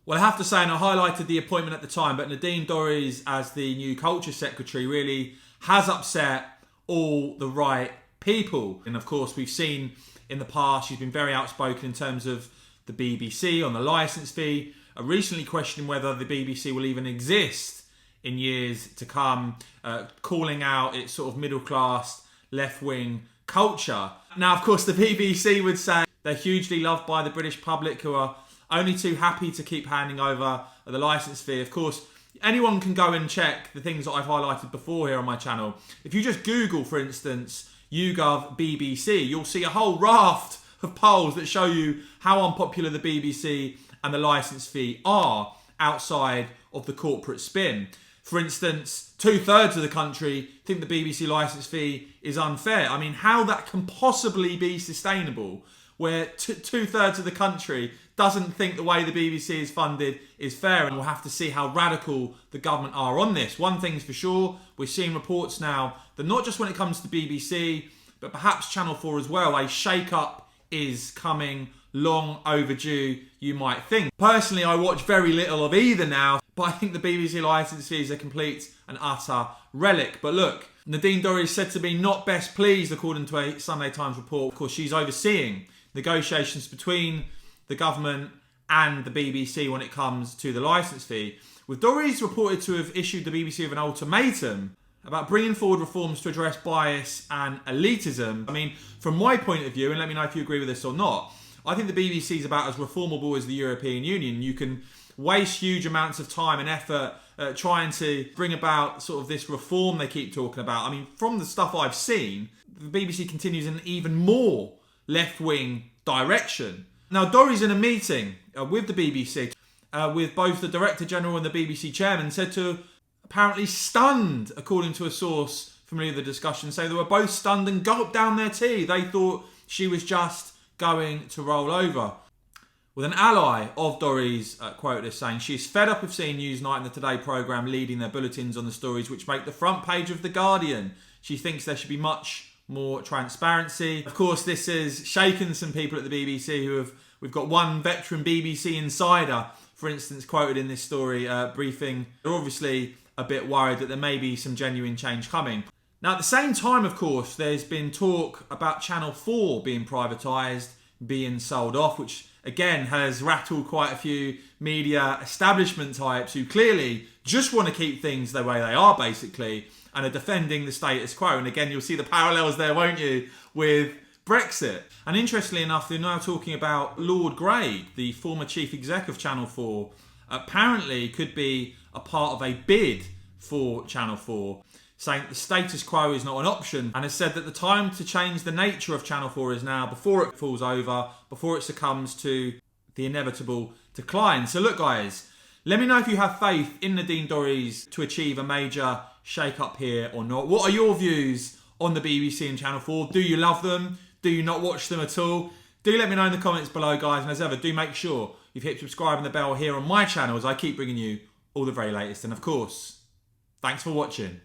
Well, I have to say, and I highlighted the appointment at the time, but Nadine Dorries as the new Culture Secretary really has upset all the right people. And of course, we've seen in the past, she's been very outspoken in terms of the BBC on the licence fee, recently questioning whether the BBC will even exist in years to come, calling out its sort of middle-class, left-wing culture. Now, of course, the BBC would say they're hugely loved by the British public, who are only too happy to keep handing over the licence fee. Of course, anyone can go and check the things that I've highlighted before here on my channel. If you just Google, for instance, YouGov BBC, you'll see a whole raft of polls that show you how unpopular the BBC and the licence fee are outside of the corporate spin. For instance, 2/3 of the country think the BBC licence fee is unfair. I mean, how that can possibly be sustainable, where 2/3 of the country doesn't think the way the BBC is funded is fair, and we'll have to see how radical the government are on this. One thing's for sure, we're seeing reports now that not just when it comes to BBC, but perhaps Channel 4 as well, a shake-up is coming, long overdue, you might think. Personally, I watch very little of either now, but I think the BBC licence fee is a complete and utter relic. But look, Nadine Dorries said to be not best pleased, according to a Sunday Times report. Of course, she's overseeing negotiations between the government and the BBC when it comes to the licence fee, with Dorries reported to have issued the BBC with an ultimatum about bringing forward reforms to address bias and elitism. I mean, from my point of view, and let me know if you agree with this or not, I think the BBC is about as reformable as the European Union. You can waste huge amounts of time and effort trying to bring about sort of this reform they keep talking about. I mean, from the stuff I've seen, the BBC continues in an even more left-wing direction. Now, Dorries, in a meeting with the BBC, with both the Director General and the BBC Chairman, said to apparently stunned, according to a source familiar with the discussion, say they were both stunned and gulped down their tea. They thought she was just going to roll over. With an ally of Dorries quoted as saying, she is fed up of seeing Newsnight and the Today programme leading their bulletins on the stories which make the front page of The Guardian. She thinks there should be much more transparency. Of course, this has shaken some people at the BBC we've got one veteran BBC insider, for instance, quoted in this story briefing. They're obviously a bit worried that there may be some genuine change coming. Now, at the same time, of course, there's been talk about Channel 4 being privatised, being sold off, which again has rattled quite a few media establishment types who clearly just want to keep things the way they are, basically, and are defending the status quo. And again, you'll see the parallels there, won't you, with Brexit. And interestingly enough, they're now talking about Lord Grade, the former chief exec of Channel 4, apparently could be a part of a bid for Channel 4, saying that the status quo is not an option, and has said that the time to change the nature of Channel 4 is now, before it falls over, before it succumbs to the inevitable decline. So look, guys, let me know if you have faith in Nadine Dorries to achieve a major shake-up here or not. What are your views on the BBC and Channel 4? Do you love them? Do you not watch them at all? Do let me know in the comments below, guys. And as ever, do make sure you've hit subscribe and the bell here on my channel, as I keep bringing you all the very latest. And of course, thanks for watching.